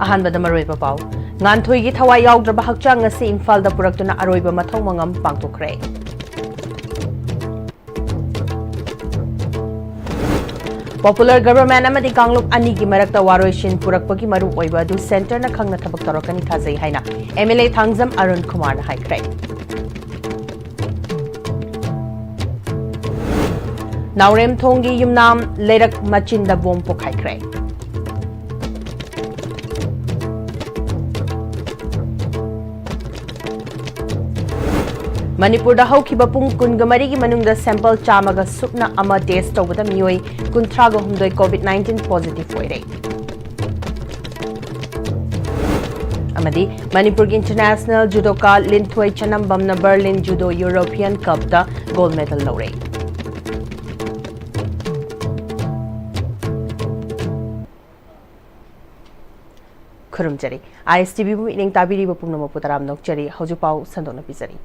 अहानबदा मरोइबा पाउ nganthoi thawai yaudra hakchang asi imphal da puraktuna aroiba mathau mangam pangtokre Popular government amadi kangluk ani gi marakta waroishin purakpagi maru oiba du center na khangna thabak torokani thajai haina MLA Thangjam Arun Kumar na haikre Naurem thongi yumnam lerak machinda bom pokhaikre Manipur da haukiba pung kungamari gi manungda sample chamaga supna ama test tawda mioi kunthraga humdoi COVID-19 positive oire amadi Manipur International Judoka Linthoi Chanambam na Berlin Judo European Cup da gold medal lore Kurumjari ISTV bu ining tabiri bu pumna putaram nokjari hojupau sandona bizari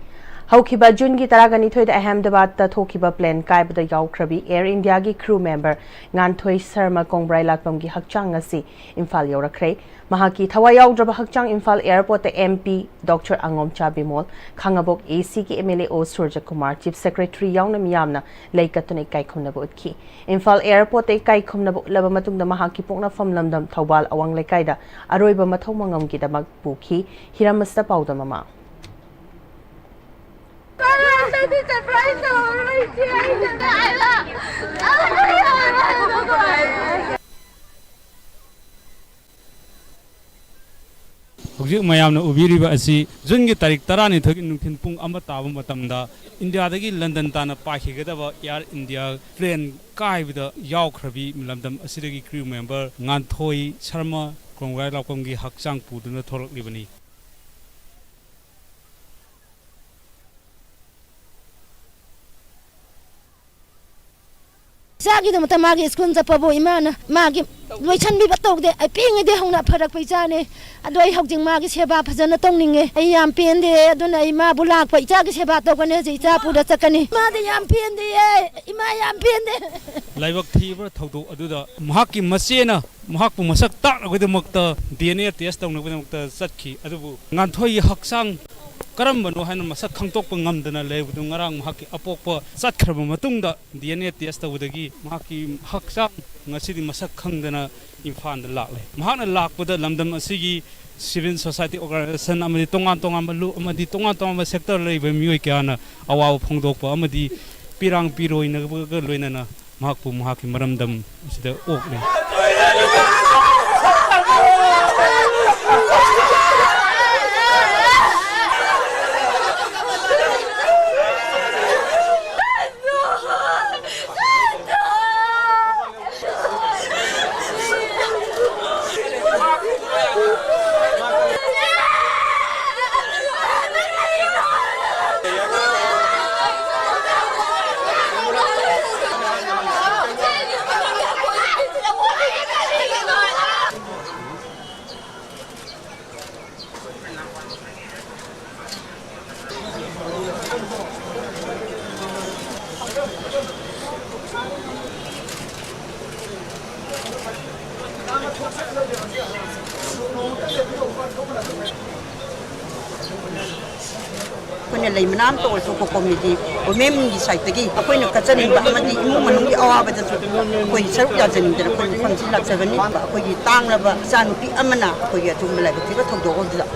Haukiba June ki taragani thoi da Ahmedabad ta thokiba plane kaibda yaukrabi Air India gi crew member Nganthoi Sharma Kongbrai lakpam gi hakchang asi Imphal yorakre mahaki thawai yaudra hakchang Imphal airport ta MP Dr Angom Chabimol Khangabok AC ki MLA O Surja Kumar Chief Secretary yaungna miyamna leikatune kaikhumna botki Imphal airport ta kaikhumna laba matungda mahaki pokna famlamdam Thawbal awang lekaida aroiba mathau mangam gi damak bukhi hiramasta pauda mama Hujik mayamna ubiriba asi jungi tarik tarani thoki nungthin pung amba tabu matamda India dagi London tana pakhigedaba Air India plane kaibda yaukhrabi milamdam asidagi crew member Nganthoi Sharma Kongbrai lakpamgi hakchang puduna tholoklibani Sagi da mata magi skun za pabo imana magi loi chan bi batok de ai ping de hongna pharak pai cha ne adoi hokjing magi seba phajana tongninge ai yam pen de aduna ai ma bulak pai cha gi seba to kane ji cha pu da chakani ma de yam pen de ima yam pen de laibak thibra thodo aduda mahaki masena mahakpu masak tak agudamukta DNA test tawnabudamakta satki adubu Nganthoi haksang Karambano haina masak khangtokpa ngamdana leibudu ngarang mahaki apokpa satkhirba matungda DNA test tawdagi mahaki hakchang ngasidi masak khangdana imphanda lakle mahakna lakpada lamdam asigi civil society organization amadi tongan balu amadi tongan sector leiba mioi kyana awaw phongdokpa amadi pirang piroina ga loinana mahakpu mahaki maramdam sida okle lay manam to so ko committee o mem di site gi apoi no kachani ba amadi imu manung gi awa ba da so koi saru ya jani da ko famsi lak sabani ba ko gi tang la ba sanu pi amana ko ya tum la ti ba thok do on da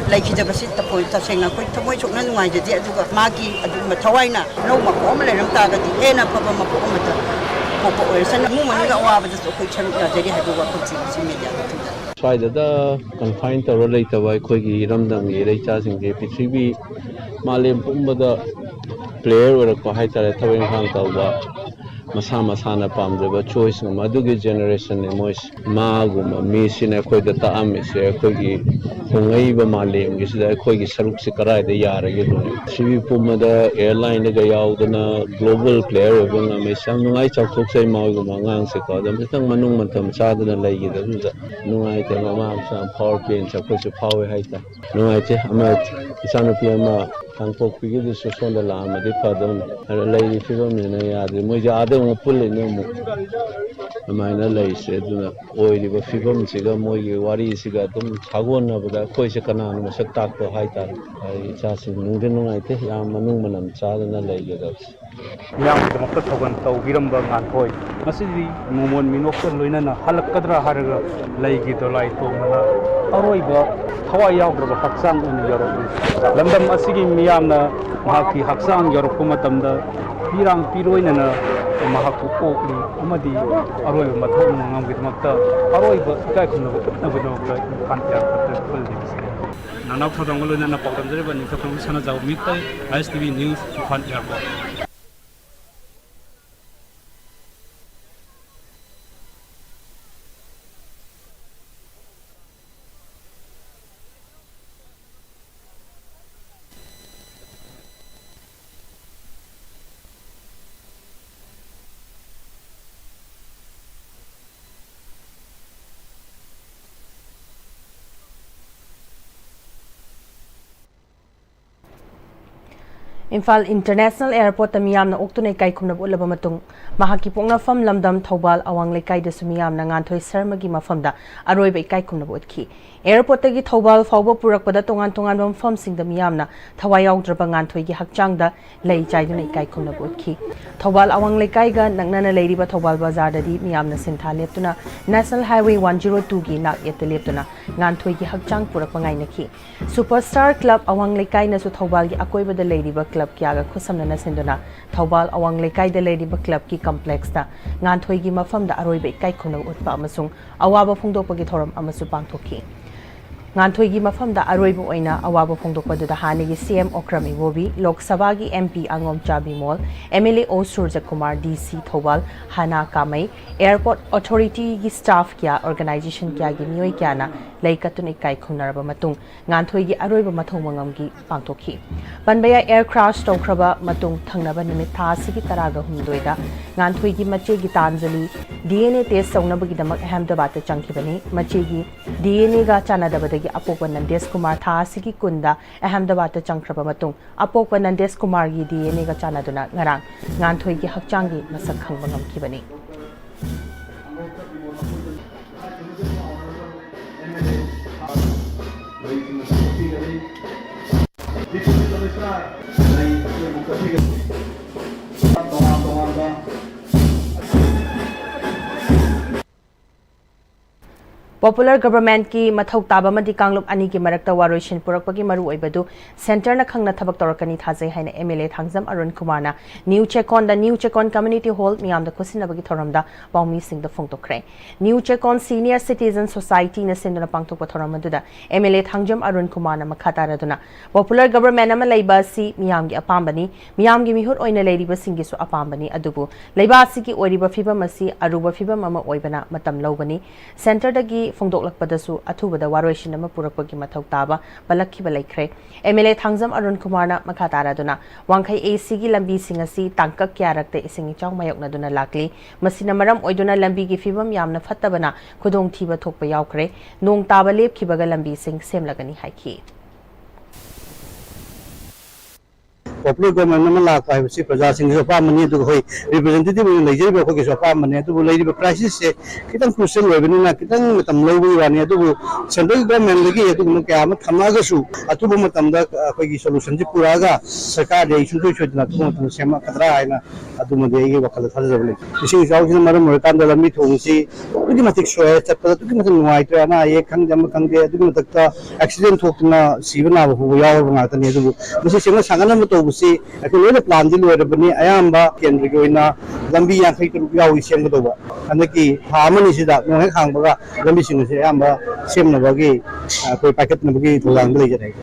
lai ki da ba sit ta poi ta senga ko thamoi chok na ngai je adu ga ma gi adu ma thawai na no ma ko ma le ram ta ga di e na pa ba ma ko ma ta ko ko o san mu manung ga awa ba da so ko saru ya jari ha do ga ko si media Swaida confine to relate to Kogi Ramdam, Recha Singh, Pitri, Malim Pumbada player or a Kohita Tawin Hangtawa, Masama Sana Pam, the choice of Madugi generation, Mois Magum, Miss in a Koidata Amis, Kogi, Hungaiba Malim, is the Kogi Saruksikara, the Yara, Sivi Pumada airline, the Gayaudana, global player of Misam, Nights of Tuxay Magumang, the Manumatam, Sadan Lagi, the Nungai, Mamma, power planes, a push of power hater. Nungai, Amat, Isanapia, Tangpok, we give this on the Lama, the Padon, and a lady film in a yard, the Mujade. Pull in ꯑꯗꯨꯃꯥꯏꯅ ꯂꯩꯁꯦ ꯑꯗꯨꯅ ꯑꯣꯏꯔꯤꯕ ꯐꯤꯕꯝꯁꯤꯒ ꯃꯣꯏꯒꯤ ꯋꯥꯔꯤꯁꯤꯒ ꯑꯗꯨꯝ ꯁꯥꯒꯣꯟꯅꯕꯗ ꯑꯩꯈꯣꯏꯁꯦ ꯀꯅꯥꯅ ꯃꯁꯛ ꯇꯥꯛꯄ ꯍꯥꯏꯇꯥꯔꯦ ꯏꯆꯥꯁꯤꯡ ꯅꯨꯡꯗꯤ ꯅꯨꯡꯉꯥꯏꯇꯦ ꯌꯥꯝ ꯃꯅꯨꯡ ꯃꯅꯝ ꯆꯥꯗꯅ ꯂꯩꯒꯗꯕꯁꯦ ꯃꯤꯌꯥꯝꯒꯤꯗꯃꯛꯇ ꯊꯧꯒꯜ ꯇꯧꯕꯤꯔꯝꯕ ꯉꯥꯟꯊꯣꯏ ꯉꯁꯤꯗꯤ ꯃꯣꯃꯣꯟ ꯃꯤꯅꯣꯛꯀ ꯂꯣꯏꯅꯅ ꯍꯜꯂꯛꯀꯗ꯭ꯔꯥ ꯍꯥꯏꯔꯒ ꯂꯩꯒꯤ ꯗꯣꯂꯥꯏ ꯇꯣꯡꯗꯅ ꯑꯔꯣꯏꯕ ꯊꯋꯥꯏ ꯌꯥꯎꯗ꯭ꯔꯕ ꯍꯛꯆꯥꯡ ꯑꯣꯏꯅ ꯌꯧꯔꯛꯏ ꯂꯝꯗꯝ ꯑꯁꯤꯒꯤ ꯃꯤꯌꯥꯝꯅ ꯃꯍꯥꯛꯀꯤ ꯍꯛꯆꯥꯡ ꯌꯧꯔꯛꯄ ꯃꯇꯝꯗ ꯄꯤꯔꯥꯡ ꯄꯤꯔꯣꯏꯅꯅ ꯃꯍꯥꯛꯄꯨ ꯑꯣꯛꯂꯤ ꯑꯃꯗꯤ ꯑꯔꯣꯏꯕ ꯃꯊꯧ ꯃꯉꯝꯒꯤꯗꯃꯛꯇ ꯑꯔꯣꯏꯕ ꯏꯀꯥꯏ ꯈꯨꯝꯅꯕ ꯎꯠꯅꯕꯒꯤꯗꯃꯛꯇ ꯏꯝꯐꯥꯜ ꯑꯦꯌꯥꯔꯄꯣꯔꯠꯇ ꯄꯨꯜꯂꯤꯕꯁꯤꯅꯤ ꯅꯅꯥꯎ ꯊꯧꯗꯥꯡꯒ ꯂꯣꯏꯅꯅ ꯄꯥꯎ ꯇꯝꯖꯔꯤꯕ ꯅꯤꯡꯊꯧ ꯁꯅꯥꯖꯥꯎ ꯃꯤꯠꯄꯜ ISTV news Imphal airport Imphal International Airport ta miyamna oktune kai khumna ulaba matung mahaki poknafam lamdam Thobal awang lekai da sumiyamna nganthoi sarma gi mafamda aroi bai kai khumna botki airport ta gi Thobal fawba purakpada tongan tongan bam fam sing da miyamna thawai yaudraba nganthoi gi hakchang da lei chaiduna kai khumna botki Thobal awang lekai ga nangnana leiriba Thobal bazar da di miyamna sintha leptuna National Highway 102 gi nak yete leptuna nganthoi gi hakchang purakpa ngai nakhi Superstar Club awang lekai na su Thobal gi akoi ba da leiriba club kya ga khusam na sinduna Thobal awang lekai da leiriba club ki complex da nganthoi gi mafam da aroi bai kai khumna utpa amasung awaba phungdokpa gi thoram amasu pangthokhi nganthoi gi mafam da aroi bo oina awaba phungdokpa da hani gi CM Okram Iwobi Lok Sabha gi MP Angom Chabi Mol MLA O Surja Kumar DC Thobal Hana Kamai Airport Authority gi staff kya organization kya gi mioi kya na leikatun ikai khunaraba matung nganthoi gi aroi ba mathong mangam gi pangthokhi Panbaya air crash tawkraba matung thangnaba nimit tha sigi taraga humdoida nganthoi gi mache gi tanjali DNA test saunaba gi damak Ahmedabad ta changkhibani mache gi DNA ga chanadaba da gi apokwa Nandesh Kumar tha sigi kunda Ahmedabad ta changkraba matung apokwa Nandesh Kumar gi DNA ga chanaduna ngarang nganthoi gi hakchang gi masak khangba ngamkhibani Popular government ki mathau taba madi kanglop ani ki marakta waroishin purakpa ki maru oibadu center na khangna thabak torakani thajai haina MLA Thangjam Arun Kumar na New Chekon Community Hall miyam da khusina bagi thoramda paumi sing da phongtokre New Chekon Senior Citizen Society na sinduna pangtokpa thoramadu da MLA Thangjam Arun Kumar na makhata raduna popular government ama leiba si miyam gi apambani miyam gi mihut oina leiriba singi su apambani adubu leiba si ki oiriba fibam asi aruba fibam ama oibana matam lobani center da gi phongdoklakpadasu athubada waroishin ama purakpagi mathau taba balakhiba laikhre MLA Thangjam Arun Kumar na makha taraduna wangkhai AC gi lambi singasi tangkak kyarakte ising chang mayokna duna lakli masina maram oiduna lambi gi fibam yamna fattabana khudong thiba thokpa yaukre nong taba lepkhibaga lambi sing semlagani haiki popular government nama la kai si praja sing so pa mani du hoi representative ni lejai ba ko so pa mani du lei ba crisis se kitang crucial we ni na kitang matam lo wi wa ni du central government lagi du no kya ma thama ga su atu bu matam da ko gi solution ji pura ga sarkar de issue choi na tu matam sema kadra ai na adu ma de gi ba khala thal jable isi jaw ji maram mo kan da lami thong si tu gi matik so chat pa tu gi matam nuai to na ye khang jam khang de du matak ta accident thok na sibna ba hu ya ba ta ni du musi sema sangana mo to si akilona plan di luar bani ayamba kendri goina lambi yang khai tu yawi sem do ba anaki hamani sida no he khang ba lambi sing se ayamba sem na bagi koi packet na bagi tholang le jare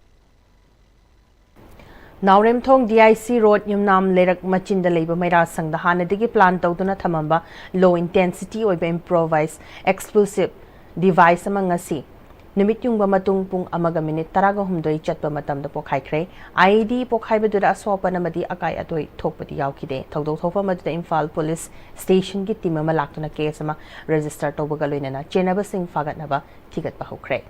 Naurem Thong DIC Road Yumnam Lerak Machinda Labor Maira Sangda Hana Digi Plan Tawduna Thamamba Low Intensity Oiba Improvised Explosive Device among asi Numit yung matung pung amaga minute taraga humdoi chat ba matam da pokhaikre ID pokhaibadura aswapa namadi akai atoi thokpati yaukide thogdok thofa madda Imphal Police Station gi team ama laktuna case ama register tawbaga loinana chenaba sing fagatnaba thigat ba hokre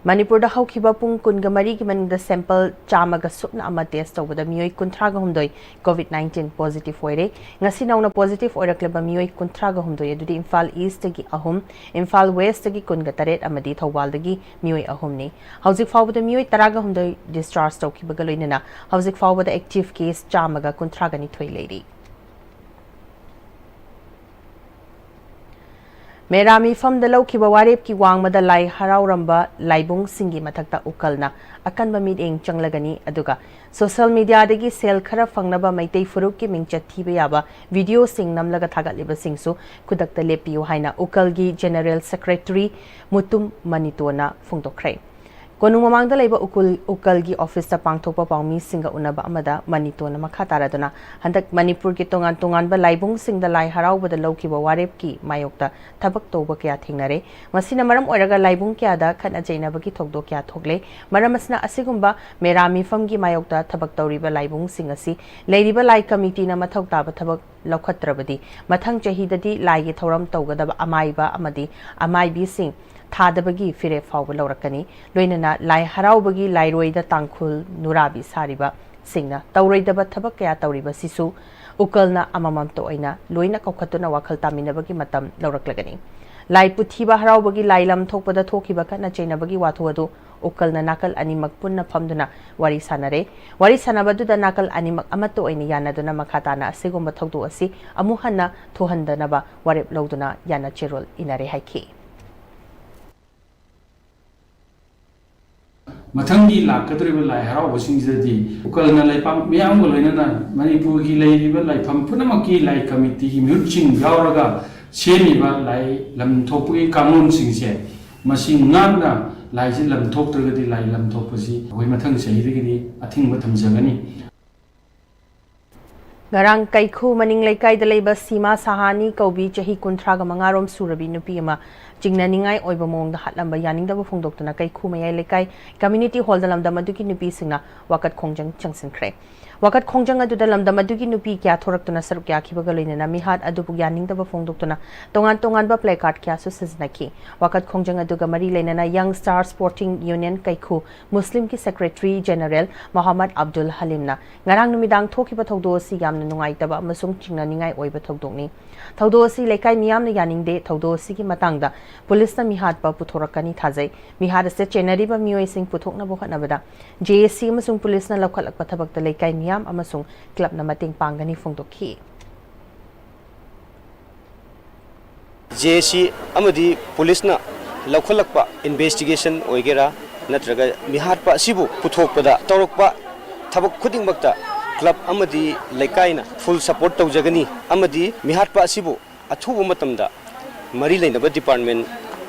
Manipur da haukiba pung kunga mari ki maning da sample chamaga supna ama test tawbada mioi kuntraga humdoi COVID-19 positive oire ngasi nauna positive oirakleba mioi kuntraga humdoi adudi Imphal East gi ahum Imphal West gi kunga taret amadi Thawbal dagi mioi ahum ni hauzik fawbada mioi taraga humdoi discharge tawkibaga loinana hauzik fawbada active case chamaga kuntraga ni thoi leiri Merami fam da laukiba warep ki wangmada lai harauramba laibung singi mathakta ukalna akanba meeting changlagani aduga social media dagi sel khara fangnaba maitei furuk ki mingchat thiba yaba video sing namlaga thagaliba singsu kudakta lepiu haina ukalgi general secretary mutum manitona phungtokrai konung mamangda leiba ukalgi office ta pangthokpa pawmi singa unaba amada manitona makha taraduna handak manipur ki tongan ba laibung singda lai harau bada laukiba warep ki mayokta thabak toba kya thingnare masina maram oiraga laibung kya da khana jaina bagi thokdo kya thokle maram asna asigumba merami fam gi mayokta thabak tawriba laibung singasi leiriba lai committee na mathok taba thabak lokhatrabadi mathang chahidadi lai gi thoram tawgadaba amaiba amadi amaibi sing थादबगी फिरे फाव लौरकनी लोइनना लाई हराउबगी लाइरोइदा तांखुल नुराबी सारिबा सिंगना तौरैदब थबक कया तौरिबा सिसु उकलना अममम तो ओइना लोइना कौखतुना वाखल तामिनबगी मतम लौरकलगनी लाई पुथिबा हराउबगी लाइलम थोकपदा थोकिबा कना चैनबगी वाथोअदु उकलना नाकल अनिमक पुन्ना फमदुना वारी सानबदुदा नाकल अनिमक अमतो ओइना यानादुना मखाताना असिगुम्बा थौदु असि अमुहन्ना थोहंदनबा वारेप लौदुना याना चेरोल इनारे हाइखी मथंगी लाकद्रिबा लाई हराउबसिंगजदी उकलना लाइपाम मियाम लोइनना मणिपुर की लाइरिबा लाइफम पुनमकी लाई committee की म्युचिंग यावरगा सेमिबा लाई लमथोपगी कानून सिंगसे मसिंग नागना लाइसे लमथोक्त्रगदी लाई लमथोपसी होय मथंग सहिदगी a thing थमजगनी Ngarang kaikhu maning laikai da leiba sima sahani kaubi chahi kuntraga mangarom surabi nupi ama jingna ningai oiba mong da hatlamba yaning da phongdoktuna kaikhu mayai laikai community hall da lamda maduki nupi singna wakat khongjang changsin khre wakat khongjang adu da lamda maduki nupi kya thoraktuna saruk kya khibaga loinena mihat adu bu yaning da phongdoktuna tongan ba placard kya su siznaki wakat khongjang adu ga mari leinena young star sporting union kaikhu muslim ki secretary general Muhammad Abdul Halimna ngarang numidang thokiba thogdo si yam nungaitaba amasung chingna ningai oiba thogdokni thogdo si lekai miyam na yaningde thogdo si ki matangda police na mihat pa puthorakani thajai mihat se chenari ba mioi sing puthokna bo khanabada JSC amasung police na lokhalak pathabak ta lekai miyam amasung club na mating pangani phongdokhi JSC amadi police na lokhalak pa investigation oigera natraga mihat pa sibu puthokpada tawrokpa thabak khuding bakta club amadi laikaina full support tawjagani amadi mihatpa asibu athubu matamda mari leinaba department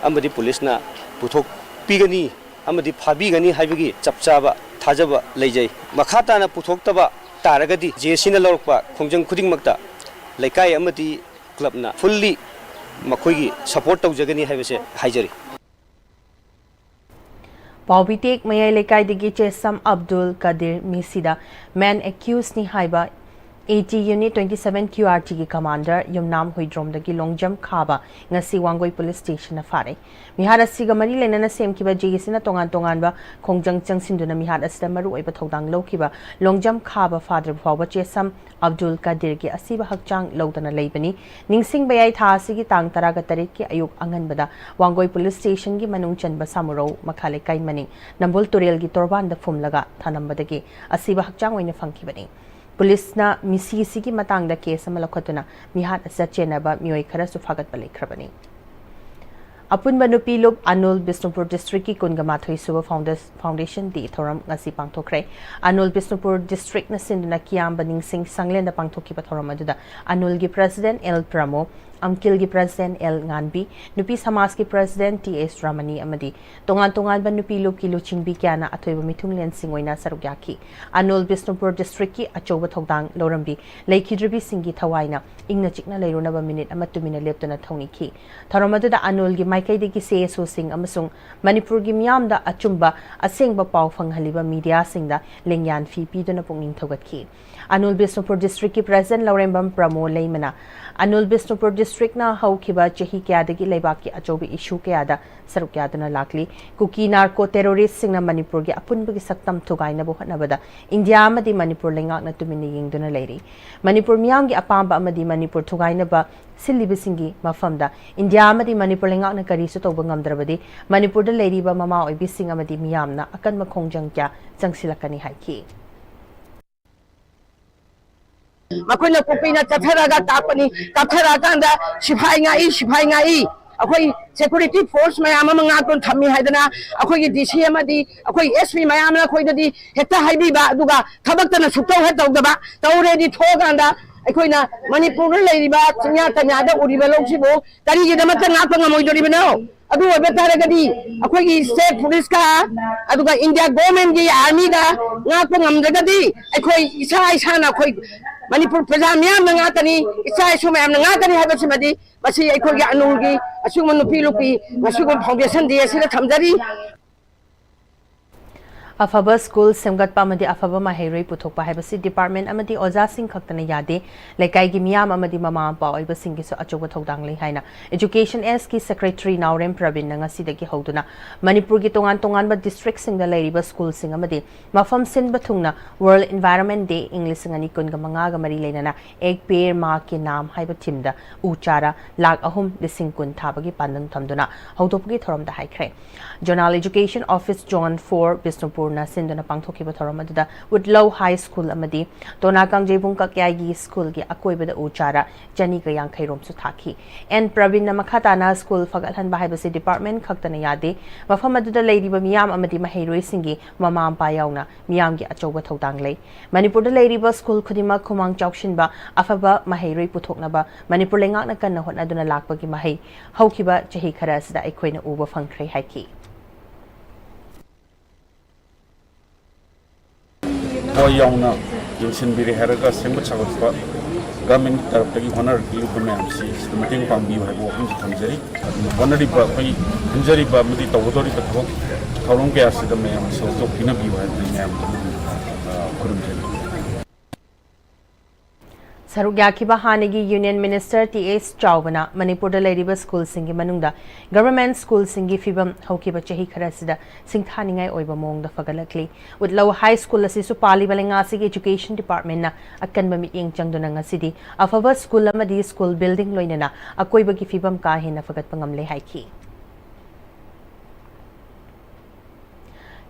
amadi police na puthok pigani amadi phabigani haibigi chapchaba thajaba leijai makhata na puthoktaba taragadi JSC na lorokpa khongjang khuding makta laikai amadi club na fully makhoigi support tawjagani haibase haijari Paubitek mayai lekai digi chesam Abdul Kadir Misida man accused ni haiba 80 unit 27 QRT ki commander Yumnam Huidrom dagi longjam khaba ngasi Wangoi police station na fare mihara siga mari lenana sem kiba JSC na tongan ba khongjang changsinduna mihara asda maru oiba thodang lokiba longjam khaba father phawba chesam Abdul Kadir ki asiba hakchang lodana leibani ningsing bayai tha asigi tang taraga tarik ki ayuk angan bada Wangoi police station gi manung chanba samuro makhale kai maning nambol turel gi torban da fumlaga thanambadagi asiba hakchang oina fangkibani Police na misi sigi matang da case malakotuna mihat asa chenaba mioi khara su fagat balai khrabani apun banupi lob Anul Bisnupur district ki kungama thoi suba foundation di thoram ngasi pangthokre Anul Bisnupur district na sinduna kiam baning sing sanglen da pangthoki pa thoram aduda Anul gi president L Pramo Amkil gi president L Nganbi nupi samas ki president TS Ramani amadi tongan ba nupi lob ki luching bi kyana athoiba mithung len singoina sarugyaki Anul Bisnupur district ki achoba thodang lorambi leikidribi singi thawaina ingna chikna leiruna ba minute ama tumina leptuna thongni ki thoram aduda Anul gi makai de ki se so sing amasung Manipur gi miyam da achumba asengba paw fanghaliba media singda lengyan fi piduna pungning thogat ki Anul Bisnupur district ki president Laurembam Pramo leimana Anul Bisnupur districtna haukiba chahi kyadagi leibaki achobi issue kyada saruk kyaduna lakli kuki narco terrorist singna Manipur gi apunbagi saktam thugaina bo hatnabada India amadi Manipur lengakna tumini yingduna leiri Manipur miyamgi apamba amadi Manipur thugaina ba sillibisingi mafamda India amadi Manipur lengakna karisu tawba ngamdrabadi Manipur da leiriba mama oibising amadi miyamna akan makhongjang kya jangsilakani haiki Makoy na kupina tatharaga tapani tatharaga sifai ngai akoi security force mayam nga kon thammi haidana akoi DC amadi akoi SP mayam na khoi dadi hekta haibi ba duga thabak tana sukto he tawdaba tawredi thoganda akoi na Manipur leiriba chinya tanya da uriba longsibo kari gi damat nga pa ngamoi dori bano adu betaragadi akoi state police ka aduga India government gi army da nga pa ngamdagadi akoi isa na akoi Manipur Praja miyam na ngatani isa isu mayam na ngatani habasimadi basi aikogi anulgi asugman nupi asugman foundation di asila thamjari Afaba school semgatpa amadi afaba mahairoi puthokpa haibasi department amadi oja sing khaktana yade lekai gi miyam amadi mama pa oiba singgi so achoba thodang lei haina education s ki secretary Naurem Pravin na ngasi dagi hoduna Manipur gi tongan ba district sing da leiriba school sing amadi mafam sin bathungna World Environment Day English ngani kun ga manga ga mari leinana ek pair ma ki naam haiba thimda uchara lak ahum lising kun thabagi pandang thamduna hodopgi thorom da haikre Journal Education Office John 4 Bisnupur na sinduna pangthokiba thorom aduda Woodlow High School amadi tona kangjebung kakyagi school gi akoibada uchara jani ga yang khairom su thaki en Pravin na makhatana school fagalhan ba haibasi department khaktana yade mafam aduda leiriba miyam amadi mahairoi singi mama ampa yauna miyam gi achoba thodang lei Manipur da leiriba school khudima khumang chaukshin ba afaba mahairoi puthokna ba Manipur lengak na kan na hotna duna lakpa gi mahai haukiba chahi khara sida aikoina uba phangkhre haiki Yauna Yushin Biri Heraga Simba Chagotpa Gamin Tarapagi Honor Kilumamsi, Mating Pambi, walking to Tanjari, Honori Bapi, Injury Bamidi Tawdori the Cook, Karunga Acid the Mayam, so Pinabi had the Yam Kurumjari. Sarugyakiba Hanigi Union Minister T.S. Chauvana, Manipur da leiriba school singi manungda, government school singi fibam haukiba chahi kharasida, singthaningai oiba mong da fagalakli. With low high school asisu pali balengasi education department na akan mamiyeng changduna nga sidi, afaba school amadi school building loinana, akoiba ki fibam kahin na fagat pangamle haiki.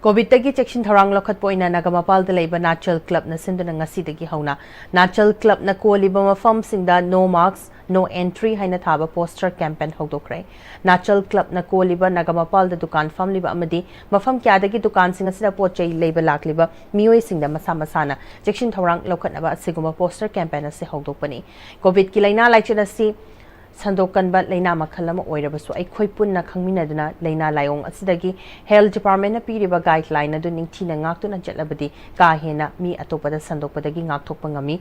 COVID tagi section tharang lokhat poina nagamapal da leiba natural club na sinduna ngasi dagi hauna natural club na ko liba mafam singda no marks no entry haina thaba poster campaign hodokre natural club na ko liba nagamapal da dukan fam liba amadi mafam kya dagi dukan singa sida pochai leiba lakliba mioi singda masa masana section tharang lokhat naba siguma poster campaign ase hodokpani COVID ki laina laichana si Sandokan ba laina makhalama oirabasu ai khoi punna khangminaduna laina layong asidagi health department na piriba guideline adu ningthina ngaktuna jatlabadi ka hena mi atopada sandokpadagi ngakthokpa ngami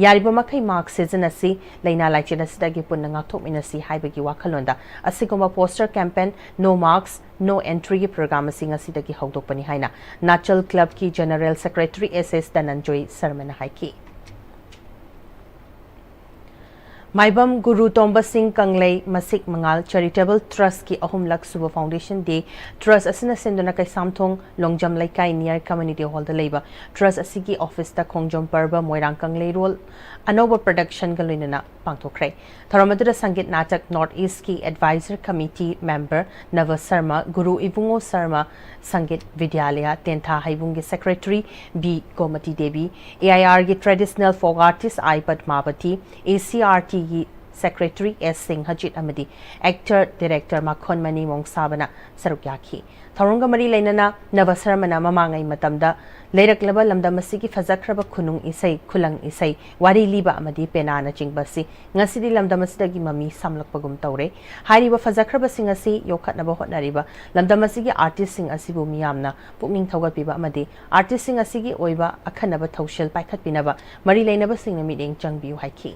yariba makhai mark season asi laina laichena sidagi punna ngakthokminasi haibagi wakhalonda asigoma poster campaign no marks no entry program asinga sidagi hawdokpani haina natural club ki general secretary SS Dananjoy Sarmana haiki Maibam Guru Tomba Singh Kanglei Masik Mangal Charitable Trust ki Ahum Lak Suba Foundation Day Trust asina senduna kay Samthong Longjam Laikai near Community Hall da Leiba Trust asigi office ta Khongjom Parba Moirang Kanglei role Anoba production galunana pangthokre Tharamadura Sangit Natak North East ki Advisor Committee member Nava Sarma Guru Ibungo Sarma Sangit Vidyalaya Tentha Haibungi Secretary B Gomati Devi AIR ki Traditional Folk Artist I Padmavati ACRT ki Secretary S Singh Hajit Amadi Actor Director Makhon Mani Mong Sabana Sarukyaki Tharunga Mari Lainana Nava Sarmana Mamangai Matamda Leirak-laba lamdam asigi fazakraba khunung isai khulang isai wari liba amadi penana chingbasi ngasidi lamdam asidagi mami samlakpagum tawre hairiba fazakraba singasi yokhatnaba hotnariba lamdam asigi artist sing asibu miyamna pukning thawgatpiba amadi artist sing asigi oiba akhanaba thaushel paikhatpinaba mari leinaba singna mideng changbiu haiki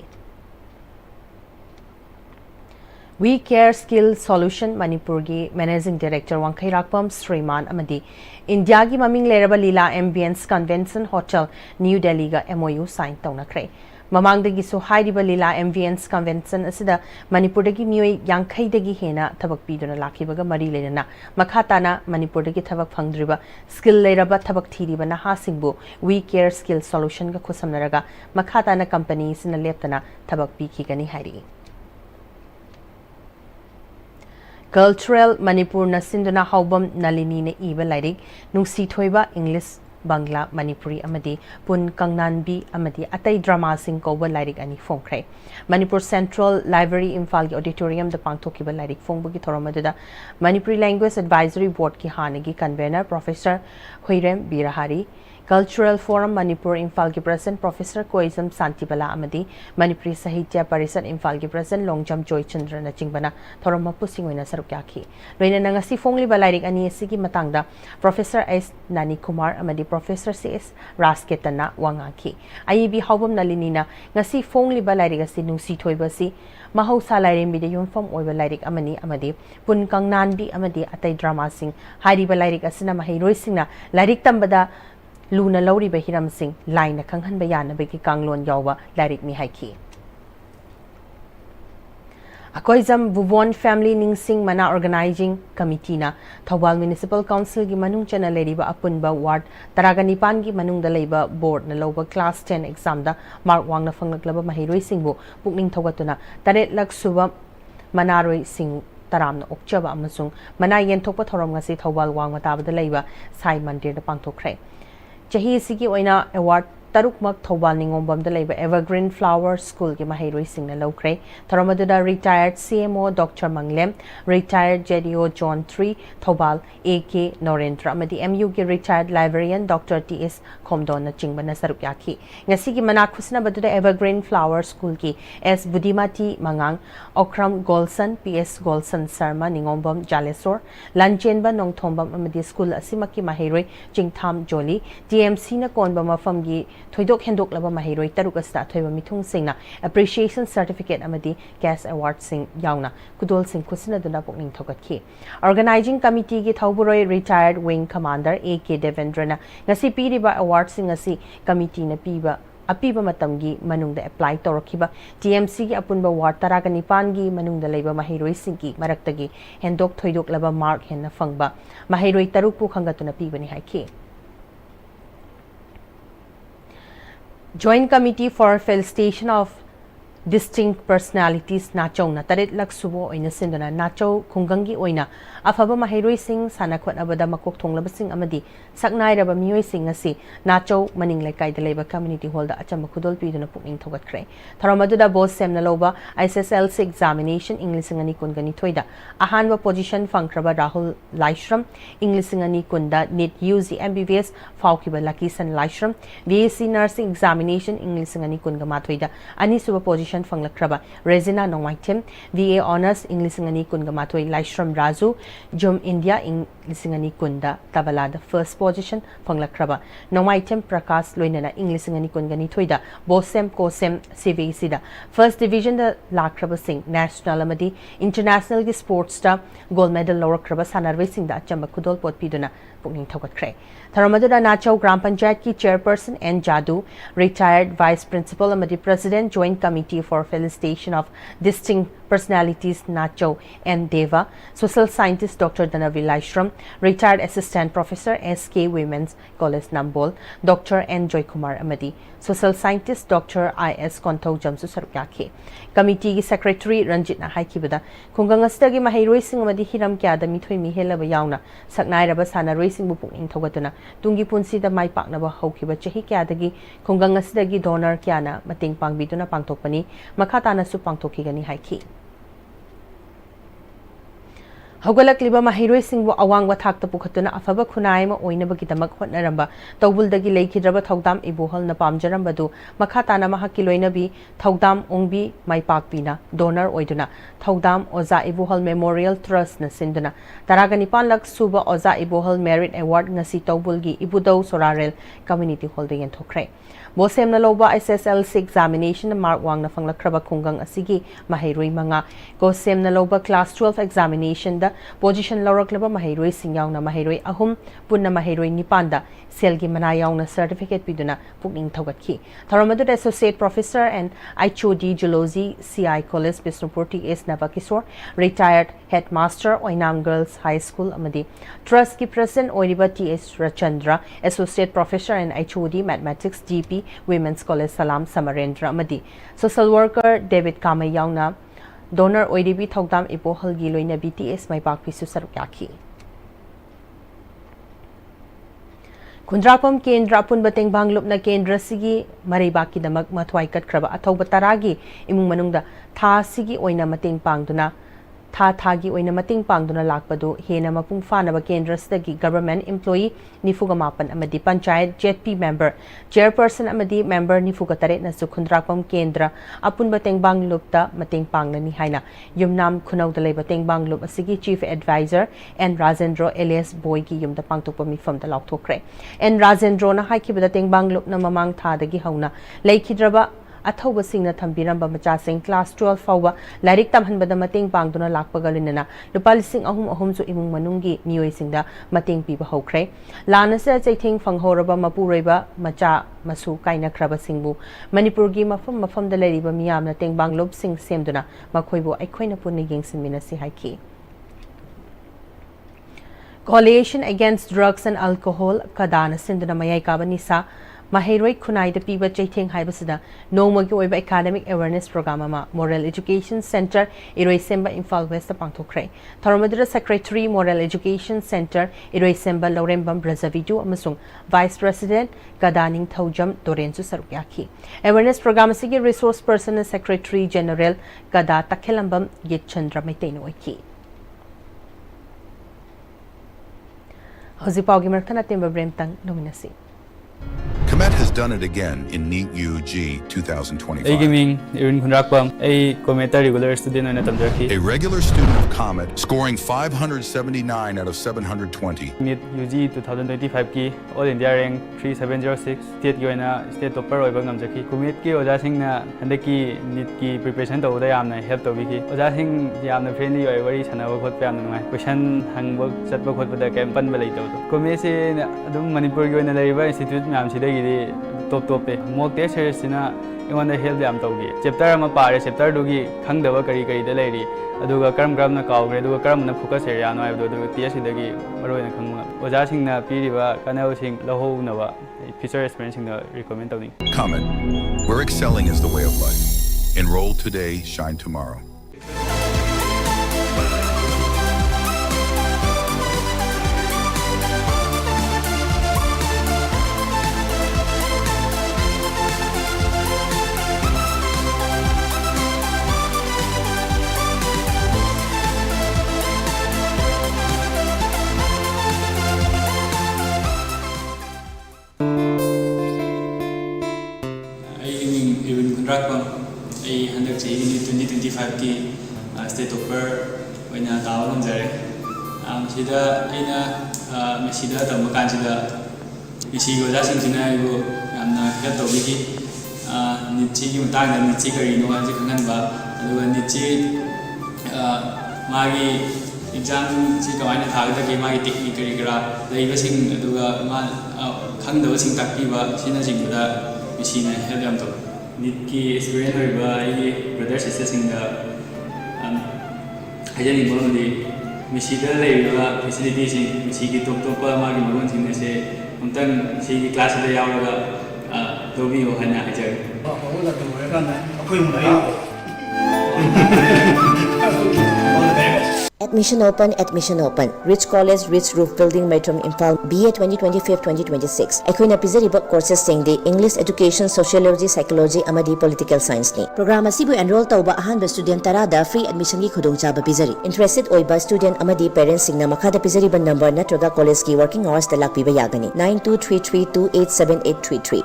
We Care Skill Solution Manipur gi Managing Director Wangkai Rakpam Sriman Amadi India gi maming leraba Lila Ambience Convention Hotel New Delhi ga MOU sign tawnakre ꯃꯃꯥꯡꯗꯒꯤꯁꯨ ꯍꯥꯏꯔꯤꯕ ꯂꯤꯂꯥ MVN's convention ꯑꯁꯤꯗ ꯃꯅꯤꯄꯨꯔꯗꯒꯤ ꯃꯤꯑꯣꯏ 50ꯗꯒꯤ ꯍꯦꯟꯅ ꯊꯕꯛ ꯄꯤꯗꯨꯅ ꯂꯥꯛꯈꯤꯕꯒ ꯃꯔꯤ ꯂꯩꯅꯅ ꯃꯈꯥ ꯇꯥꯅ ꯃꯅꯤꯄꯨꯔꯗꯒꯤ ꯊꯕꯛ ꯐꯪꯗ꯭ꯔꯤꯕ ꯁ꯭ꯀꯤꯜ ꯂꯩꯔꯕ ꯊꯕꯛ ꯊꯤꯔꯤꯕ ꯅꯍꯥꯁꯤꯡꯕꯨ ꯋꯤ ꯀꯦꯌꯔ ꯁ꯭ꯀꯤꯜ ꯁꯣꯂꯨꯁꯟꯒ ꯈꯨꯠꯁꯝꯅꯔꯒ ꯃꯈꯥ ꯇꯥꯅ ꯀꯝꯄꯅꯤꯁꯤꯅ ꯂꯦꯞꯇꯅ ꯊꯕꯛ ꯄꯤꯈꯤꯒꯅꯤ ꯍꯥꯏꯔꯤ Cultural Manipurna Sinduna Haubam Nalinina Iba Lyric Nusi Thoiba English Bangla Manipuri Amadi Pun Kangnanbi Amadi Atai Drama Sing Koba Lyric Ani Fongkre Manipur Central Library Imphal Auditorium the Pangtokiba Lyric Fongbugi Thoromaduda Manipuri Language Advisory Board Ki Hanagi Convener Professor Huirem Birahari Cultural Forum Manipur Imphal ki President Professor Koizam Santibala Amadi Manipuri Sahitya Parisat Imphal ki President Longjam Joy Chandra na Chingbana Thoroma Pusing Wina Sarukyaki Loina Nangasi Fongli Balairik Ani Sigi Matangda Professor S Nani Kumar Amadi Professor CS Rasketana Wangaki IEB Haubam Nalinina Ngasi Fongli Balairik Asi Nungsi Thoibasi Mahausa Lairim Bida Yunfam Oiba Lairik Amani Amadi Pun Kangnanbi Amadi Atai Drama Sing Hari Balairik Asina Mahiroi Singna Lairik Tambada Luna Lori Bahiram Singh, Line Kanghan Bayana Beki Kanglon Yawa, Larik Mihaiki. Akoizam Buvon Family Ning Singh Mana Organizing Committee na Thawal Municipal Council gi Manung Chana Leriba Apunba Ward, Taraganipan gi Manung da Labor Board na Loba Class 10 exam da Mark Wang na Fangaklaba Mahiroi Singbo, Bukning Tawatuna, Taret Lak Suba Manaroi Singh. Taram na Okchaba Amasung, Manayan Topa Thoram ngasi Thawal Wang Mataba da Labor, Sai Mandir da Pangtokre. Chahi Sigi Oina Award Tarukmak Thawal Ningombam da Labor Evergreen Flower School ki Mahiroi Singh na Lokre, Tharamadada retired CMO Dr. Manglem, retired JDO John 3, Thawal AK Norendra, Amadi MU ki retired librarian Dr. TS Komdon na Chingba na Sarukyaki. Ngasi ki manakusna badada Evergreen Flower School ki S Budimati Mangang, Okram Golson, PS Golson Sarma Ningombam Jalesor, Lanchenba Nongthombam Amadi School Asimaki Mahiroi Jingtham Joli, DMC na Konba Mafamgi Thoidok Hendok Laba Mahiroi Tarukasta Thoiba Mithung Singh na Appreciation Certificate Amadi Gas Award Singh Yauna Kudol Singh Kusina Duna Pukning Thokatki Organizing Committee ki Thauburoi Retired Wing Commander AK Devendra na ngasi piriba award sing ngasi committee na piba apiba matamgi manungda apply torokiba TMC ki apunba ward Taraganipan gi manungda leiba Mahiroi Singh ki maraktagi hendok thoidok laba mark henna fangba Mahiroi Tarukpu khangatuna pibani haiki Joint Committee for Felicitation of Distinct Personalities Nachau na tarit lak subo oina sindona Nachau Kungangi oina afaba Mahiroi Singh Sanakwat abada makok thonglaba Singh amadi saknai raba mioi Singh asi Nachau maning laikai da leba community hall da achamba khudol piduna pukning thogatkre tharamadda boss sem na loba ISSLC examination English ngani kungani thoida ahanba position fangkraba Rahul Laishram English ngani kunda NEET UG MBBS faukiba Lakisan Laishram VAC nursing examination English ngani kunga mathoida ani suba position Fanglakraba Resina Nongwaitim VA Honors English ngani kunga matoi Laishram Razu Jum India English ngani kunda Tabalada first position Fanglakraba Nongwaitim Prakash Loinana English ngani kungani thoida Bosem Kosem CVC da first division da Lakraba Singh national amadi international ki sports da gold medal Lawkraba Sanarve Singh da chamba kudol pot piduna pukning thogatkre Tharamadada Nachau Gram Panchayat ki chairperson N Jadu retired vice principal amadi president joint committee for felicitation of distinct personalities Nachau N Deva social scientist Dr. Danavi Laishram retired assistant professor SK Women's College Nambol Dr. N Joy Kumar amadi social scientist Dr. IS Kontau Jamsu Sarukyaki committee ki secretary Ranjit na haikibada kungangasdagi Mahiroi Singh amadi hiram kyada mithoi mi helaba yauna saknai raba Sanaroi Singh bu pukning thogatuna tungi punsi da mai paknaba haukiba chahi kyadagi kungangasdagi donor kyana mating pangbiduna pangtokpani makhatana su pangtokigani haiki Hogalak liba Mahiroi Singh bu awang wathakta pukhatuna afaba khunai ma oinabagi damak hotnaramba tawbuldagi leikidraba thaudam ibuhal na pamjarambadu makhatana mahaki loinabi thaudam ongbi maipakpina donor oiduna thaudam Oza Ibuhal Memorial Trust na sinduna Taraganipan lak suba Oza Ibuhal Merit Award ngasi tawbulgi ibudau Sorarel Community Hall de yenthokre Bosemna loba SSLC examination mark wangna fanglakraba khungang asigi mahairoi manga Bosemna loba class 12 examination da position lawraklaba mahairoi singyauna mahairoi ahum punna mahairoi nipanda selgi mana yauna certificate piduna pukning thogatki tharamadu associate professor and HOD Geology CI College Bisnupur S Navakisor retired headmaster Oinam Girls High School amadi trust ki president Oiriba TS Rachandra associate professor and HOD Mathematics GP Women's College Salam Samarendra amadi social worker David Kamay yauna donor Oiribi Thogdam Ipohalgi loina BTS Maipakpi Susaruk yaki Kundrapam Kendra Punba Tengbang Lupna Kendra Sigi Maribaki Damak Matwai Katkraba Athoba Taragi Imung Manungda Tha Sigi Oina Mateng Pangduna Tha Thagi Oina Mateng Pangduna Lakpadu Hena Mapung Fanaba Kendra Stagi Government Employee Nifugamapan Amadi Panchayat JP Member Chairperson Amadi Member Nifugataret Nasu Kundrapam Kendra Apunba Tengbang Lupta Mateng Pangna ni Haina Yumnam Kunau Daleba Tengbang Lup Asigi Chief Advisor and Razendro Elias Boygi Yum the Pangtupami from the Lautokre and Razendro na Haikibada Tengbang Lup na Mamang Thadagi Hauna Laikidraba Athoba Singna Thambiramba Machasing class 12 Fawa Larik Tamhanbada Mateng Pangduna Lakpagalinana Lupalising Ahum Su Imung Manungi Nioi Singda Mateng Piba Hokre Lanasa Chaiting Fanghoraba Mapureba Macha Masu Kaina Kraba Singbu Manipurgi Mafam the Leriba Miam Nateng Bang Lob Sing Semduna Makoibo Aikoina Puni Gingsin Minasi Haiki Coalition Against Drugs and Alcohol Kadana Sindana Mayai Kabanisa Mahairoi Kunai the Piba Chaiting Haibasida, no Mogi Academic Awareness Program, Moral Education Center, Iroisemba Infal West Pangtokre, Taramadura Secretary, Moral Education Center, Iroisemba Laurembam Brazavidu, Amasung, Vice President, Gadaning Taujam, Dorenzu Sarukyaki. Awareness Program Sigi Resource Person and Secretary General Gada Takelambam Git Chandra Maitenoiki. Hosipaugi Mertana Timber Bremtang, Nominasi. Comet has done it again in NEET UG 2025. A regular student of Comet scoring 579 out of 720. NEET UG 2025 ki All India rank 3706 state ki oina state topper oiba ngamjaki Comet ki oja sing na handaki NEET ki preparation tawda yamna help tawbiki oja sing yamna friendly oi wari sanaba khot pa yamna ngai question hangba chatba khot da kem pan ba lei tawdo Comet se adum Manipur ki oina laiba institute myam sidagi top mock test series na ingona help yam tawgi chapter ama pare chapter dugi khangdaba kari da lairi aduga karam na kawgre aduga karam na focus area no aido aduga test sidagi maroina khangma oja singna piriba kanao sing lahu nawa future experience na recommend tawni Comet, where excelling is the way of life. Enroll today, shine tomorrow. I handle 2025 ki state topper oina tawa ngamjare sida aina mesida tamakan sida isi goja singsina ibu yamna help tawbiki nitchi ki mutang da nitchi kari no haji khanganba aduga nitchi magi exam si kawaina thagda ki magi technique kari kara leiba sing aduga ma khangdaba sing takpiba sina jingda misina help yam taw NEET की experience होइबा आई brother sister सिंगा हाजनी बोलने मिसिदा लेइबा facility सिंग मिसि की top मागी मगन सिंग से उनतन मिसि की class दे यावगा दोबी हो हना हाजर होला तो होगा ना कोई मुलाई Admission open. Rich College, Rich Roof Building, Metrum Impal, BA 2025-2026. Aikoina pizariba courses singdi English Education, Sociology, Psychology, amadi Political Science ni. Program asibu enroll tauba ahanba student tarada free admission gi khudongchaba pizari. Interested oiba student amadi parents singna makhada pizariba number natraga college ki working hours da lakpiba yagani 9233287833.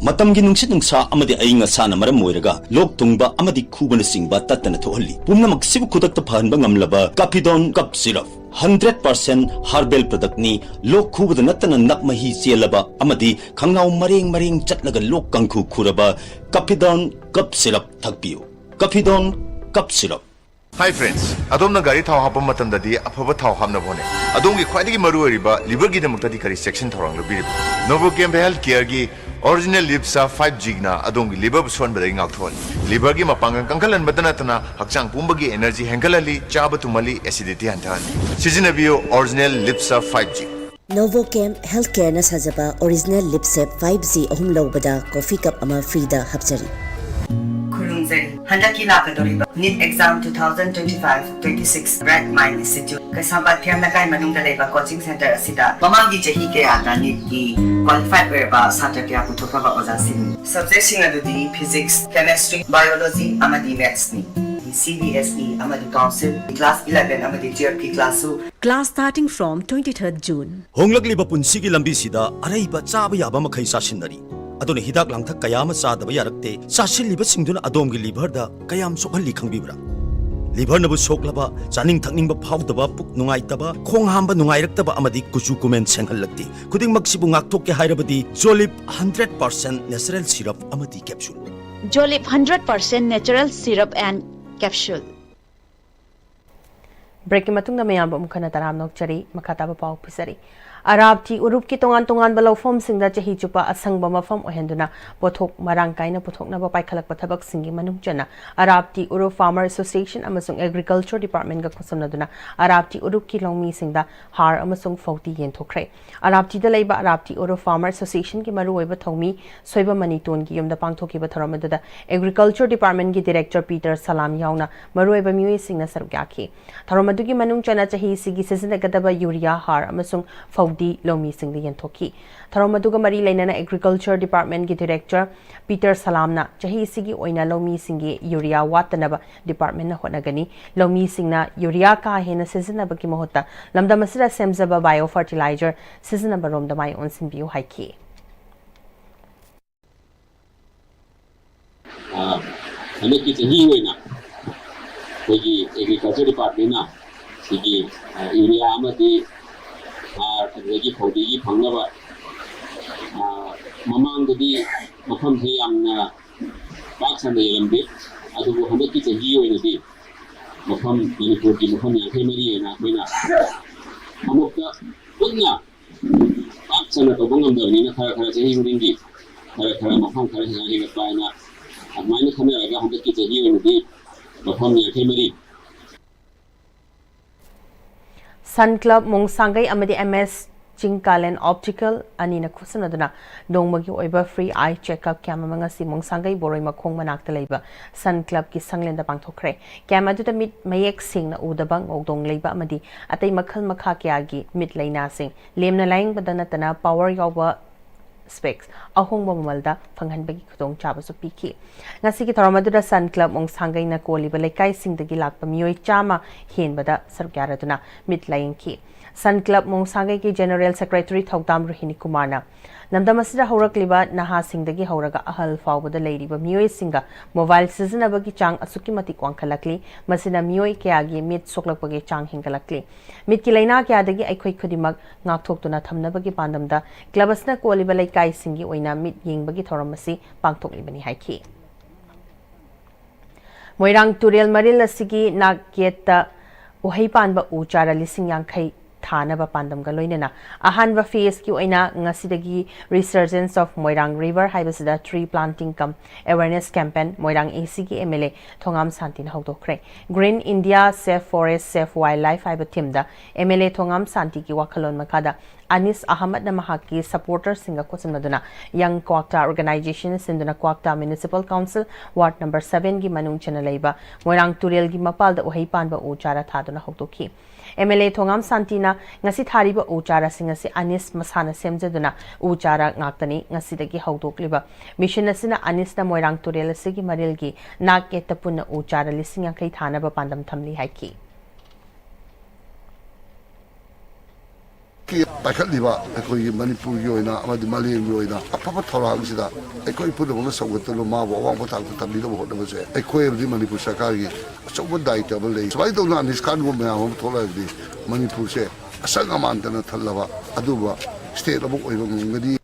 Matamgi nungsit nungsa amadi ayinga sana maram moiraga lok tungba amadi khubana singba tatana thohalli pumna maksibu khudak ta phanba ngamlaba kapidon kap siraf 100% harbel product ni lok khubada natana nakmahi chelaba amadi khangnau mareng chatlaga lok kangkhu khuraba Cafidon cup syrup thakpiu. Cafidon cup syrup. Hi friends, adom na gari thau hapam matam dadi aphaba thau hamna bone. Adom gi khwaidagi maru riba liver gi damukta di kari section thorang lobi. Novochem health care gi original lipsa 5G na adom gi liver buson badai ngak thol. Liver gi mapangang kangkalan badana tana hakchang pumbagi energy hengalali chaba tumali acidity hantan. Season bio original lipsa 5G. Novochem Healthcare na sajaba original lipsep 5G ahum lobada coffee cup ama free da hapjari. Handaki lakadoriba NEET exam 2025-26 Red Mine Institute kasabat thiam na kai manung da leba coaching center asida pamangi jahi ke ata NEET ki qualified weba satra kya puthokpa ba ojasin subject sing adudi physics chemistry biology amadi maths ni CBSE amadi council class 11 amadi GRP class 2 class starting from 23rd June honglakliba punsigi lambi sida araiba chaba yaba makhai sasinari adone hidak langthak kayama sadaba yarakte sasilliba singduna adomgi liver da kayam sokhalli khangbibra liver nabu soklaba chaning thakningba phawdaba puk nungaitaba khong hamba nungairaktaba amadi kuchu kumen senghallakti khuding maksibu ngakthok ke hairabadi Jolip 100% natural syrup amadi capsule Jolip 100% natural syrup and capsule break matung na mayam mukana taram nokchari makata ba pau pisari Arab ti urup ki tongan balawfom singda chahi chupa asang ba mafam ohenduna pothok marang kaina pothok na ba paikhalak pathabak singi manung chana Arab ti urup farmer association amasung agriculture department ga khosam duna Arab ti urup ki longmi singda har amasung fauti yen thokre Arab ti da leiba Arab ti urup farmer association ki maru oiba thongmi soiba mani ton ki yomda pangthoki ba tharam da agriculture department ki director Peter Salam yauna maru oiba miwi singna sargyaki tharam adu ki manung chana chahi sigi season gadaba urea har amasung di lomi singli yentoki tharomaduga mari lainana agriculture department gi director Peter Salamna chahi sigi oina lomi singi urea watanaba department na honagani lomi singna urea ka hena season ba ki mohota lamda masira semzaba bio fertilizer season ba rom da mai on sin biu haiki ane ki chahi oina kogi agriculture department na sigi urea amadi adagi phawdigi phangnaba mamangdadi mafam se yamna paksana yelambe adubu handaki chahi oinadi mafam Manipur ki mafam yankai mari ena koina amukta punna paksana to bangamdarni na khara chahi uringi khara mafam khara hega paina amaina khameraga handaki chahi oinadi mafam yankai mari Sun Club Mongsangai amadi MS Chingkalen Optical anina khusanaduna dongmagi oiba free eye checkup camera ngasi Mongsangai boroi makhong manakta leiba Sun Club ki sanglenda pangthokre camera du mit mayek sing na udaba ngogdong leiba amadi atai makhal makha kya gi mit leina sing lemna laing badana tana power yoba specs ahong mamalda phanghanbagi khudong chaba su piki ngasi ki tharamadura Sun Club Mongsangai na koli balai kai singdagi lakpa miyoi chama henbada sargyaraduna mit laing ki Sun Club Mongsangai ki General Secretary Thogdam Rohini Kumarna namdamasida haurakliba naha singdagi hauraga ahal fawbada leiriba miyoi singa mobile seasonabagi chang asuki matik wangkhalakli masina miyoi kyagi mit soklakpagi chang hingalakli mit ki laina kyadagi aikhoi khudimak ngakthokduna thamnabagi pandamda clubasna koliba laikai singi oina mit yingbagi thoramasi pangthoklibani haiki Moirang Turel Maril asigi nagyeta uhai panba uchara lising yangkai Thana ba pandam ga loinana ahanba phase ki oina ngasidagi resurgence of Moirang River haibasida tree planting cum awareness campaign Moirang AC ki MLA Thongam Santin hawdokre Green India Safe Forest Safe Wildlife haiba thimda MLA Thongam Santi ki wakhalon makada Anis Ahmad na mahaki supporter singa kosamnaduna Young Kwakta Organization sinduna Kwakta Municipal Council Ward number 7 gi manung chana leiba Moirang Turel gi mapal da uhai panba uchara thaduna hawdoki MLA Thongam Santina ngasi thariba uchara singasi Anis masana semjaduna uchara ngaktani ngasi dagi hawdokliba mission asina Anis na Moirang Turel asigi marilgi nak etapuna uchara lising yankai thana ba pandam thamli haiki की पाखलिबा अखोई मणिपुर की होइना अमदि मालेम की होइना अफब थौरांगसिदा अखोई पुदबंग सौगतलो माबो अवांग पथाक तबिदो होदबसे अखोई मणिपुर सरकार की अचौब दायित्व ले सबाई तौना निष्कान गो मयाम थोलादी मणिपुर से असंग अमानतना थल्लबा अदुबा state above ओइबंगदी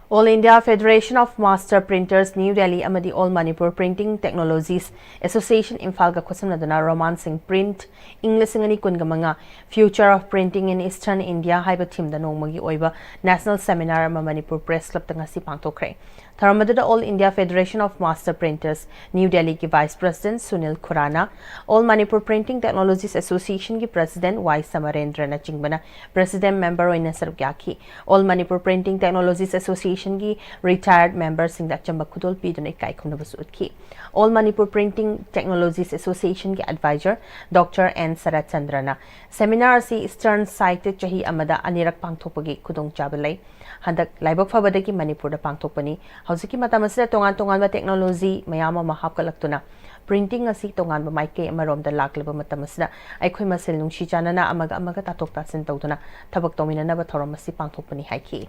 All India Federation of Master Printers New Delhi amadi All Manipur Printing Technologies Association Imphal ga khosamnaduna Romancing Print English ngani kungamanga Future of Printing in Eastern India haiba theme da nongmagi oiba National Seminar ama Manipur Press Club tanga si pangthokre Tharamadada All India Federation of Master Printers New Delhi ki Vice President Sunil Khurana All Manipur Printing Technologies Association ki President Y Samarendra na chingbana President Member oina sargyaki All Manipur Printing Technologies Association ki retired members sing da chamba khudol pidone kai khumna basut ki All Manipur Printing Technologies Association ki advisor Dr. N Sarat Chandrana seminar si Eastern Site chahi amada anirak pangthopagi khudong chabalai handak laibok fabadagi Manipur da pangthopani hausi matamasa tongan ba technology mayama mahapkalaktuna printing asi tongan ba maike amarom da laklaba matamasa aikhoi masil nungshi chanana amaga tatok tasin tawduna thabak tomina na ba thoramasi pangthopani haiki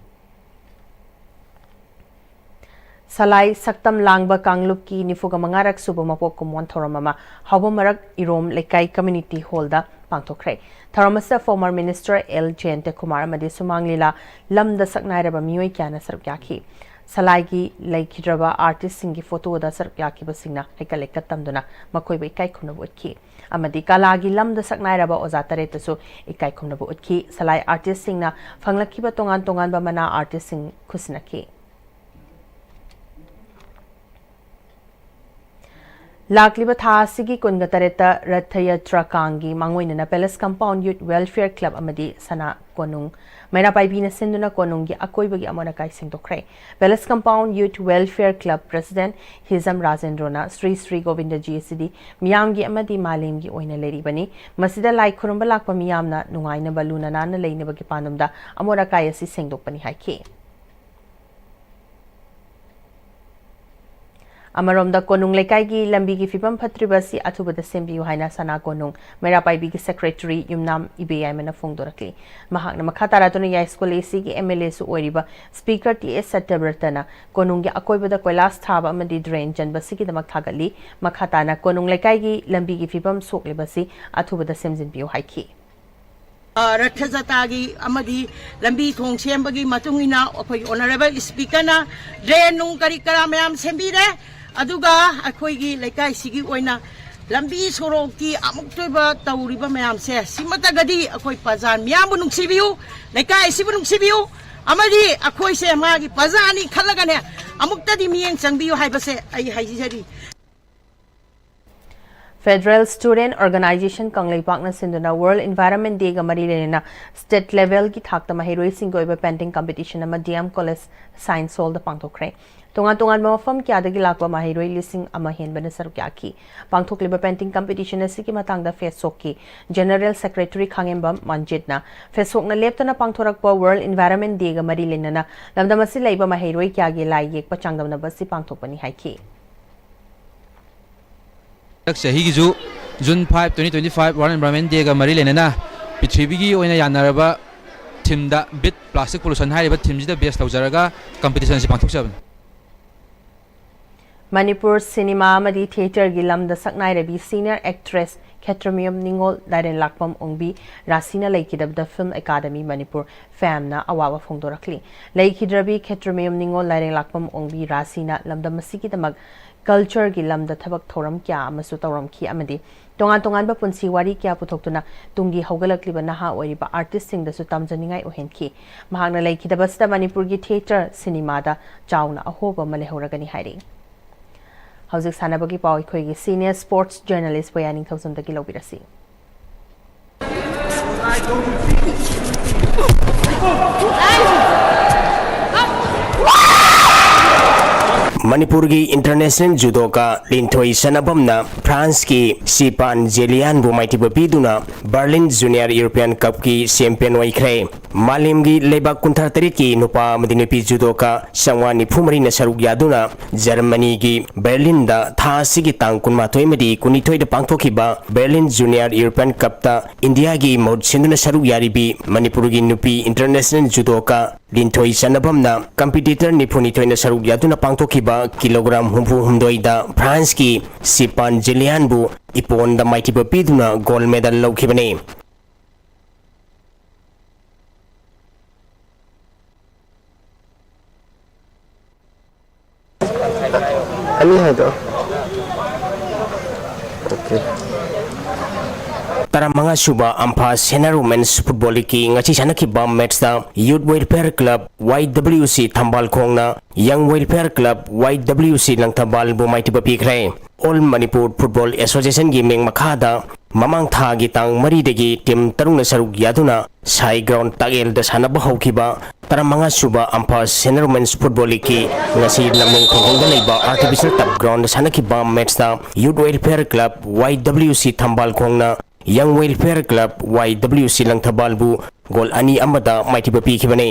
Salai Saktam Langba Kanglup ki Nifuga Mangarak Subamapok Kumon Thoramama Hawamarak Irom Lekai Community Holda Pangtokre Tharamasa former Minister L. Jayante Kumar Madi Sumanglila Lamda Saknairaba Mioi Kyana Sargyaki Salai ki Laikidraba artist singi photo da Sargyaki Basina Hekaleka Tamduna Makoi Kai Kunabutki Amadi Kalagi Lamda Saknairaba Ozataretasu Ikai Kunabutki Salai artist singna Fanglakiba Tongan ba mana artist sing Kusinaki Lakliba Thasigi Kungatareta Rathaya Trakangi Mangoinana Palace Compound Youth Welfare Club Amadi Sana Konung Maina Paibina Sinduna Konungi Akoibagi Amonakai Singtokre Palace Compound Youth Welfare Club President Hizam Razendrona Sri Govinda GSD Miyamgi Amadi Malimgi Oina Lady Bani Masida Lai Kurumbalak Miyamna Nungaina Baluna Nana Lane Bagi Panumda Amonakai Si Singdokpani Haiki Amaromda Konung Lekai gi lambi gi fipam phatribasi athubada sembiu haina sana Konung Merapai bi gi secretary Yumnam IBI mena phongdorakli mahakna makhatara tuna ya school AC gi MLA su oiriba speaker TS Satyabrtana Konung gi akoibada koilas thaba amadi drain janba sigi damak thagali makhatana Konung Lekai gi lambi gi fipam soklebasi athubada semjin biu haiki Rathajatagi amadi lambi thong sembagi matungina akhoi honorable speaker na drain nung kari kara mayam sembire aduga akhoi lekai sigi oina lambi soroki amuktoiba tauriba mayam se simatagadi akhoi pazan miyam nungsibiu lekai sibu nungsibiu amadi akhoi se magi pazani khalagane amuktadi miyeng changbiu haibase ai haijari Federal Student Organization Kanglei Pakna Sinduna World Environment Day ga mari lena state level ki thakta mahiroi singoi painting competition ama DM College Science Hall da pangthokre tongan mafam kya dagi lakwa mahiroi lising ama hen bana sarukya ki pangthokliba painting competition asi ki matang da Facebook ki General Secretary Khangembam Manjitna Facebook na leptana pangthorakpa World Environment Day ga mari lena na lamdamasi leiba mahiroi kya gi lai yek pachangdam na basi pangthokpani haiki Sahi June 5, 2025 World Environment Day ga mari lenana Pithibigi oina yanaraba team da bit plastic pollution haiba team da base laujaraga competition si pangthoksaban Manipur Cinema Madi Theatre Gilam the Saknai Rebi Senior Actress Ketramium Ningol Daren Lakpam Ongbi Rasina Laikidab the Film Academy Manipur Famna Awawa Fongdorakli Laikidrabi Ketramium Ningol Daren Lakpam Ongbi Rasina Lamda Masiki the Mag Culture Gilam the Tabak Thoram Kya Masutaram Ki Amadi Tongan ba punsi wari kya putoktuna tungi haugalakliba naha oiriba artist sing da sutam janingai ohenki mahangna laikidabasta Manipur gi theater cinema da chauna ahoba malehoragani hairi Hauzik sanabagi pau ikhoigi senior sports journalist Boyaning Thousand dagi lobirasi Manipur की international judoka Linthoi सनबमना France की सिपान जेलियान बु माइटिब पीदुना Berlin junior European cup की champion ओइख्रे मालिम की लेबाक कुंथर तरी की नुपा नुपी जुदोका संवा निफुमरी न सरुक यादुना जर्मनी की बर्लिन दा थासी की तांग कुनमाथोई मदी कुनिथोई द पांगथोखिबा बर्लिन जूनियर यूरोपियन कप ता इंडिया की मौत सिंधुना सरुक यारिबी मणिपुर की नुपी इंटरनेशनल जुदोका लिंथोई सनबमना कंपिटिटर निफुनिथोई न सरुक यादुना पांगथोखिबा किलोग्राम हुंफु हुंदोइदा फ्रांस की सिपान जेलियान बु इपोन द माइटिब पीदुना गोल्ड मेडल लौखिबने Ani hai to. Okay. Taramanga suba ampa senior women's football ki ngachi sanaki bam match da youth welfare club YWC thambal khongna young welfare club YWC langthabal bu maiti ba pikre all manipur football association gi meng makhada mamang tha gi tang mari degi team tarung saruk yaduna sai ground tagel da sanaba haukiba taramanga suba ampa senior women's football ki ngasi lamong khongda leiba artificial top ground sanaki bam match da youth welfare club YWC thambal khongna young welfare club YWC langthabalbu gol ani amada maitiba pikibane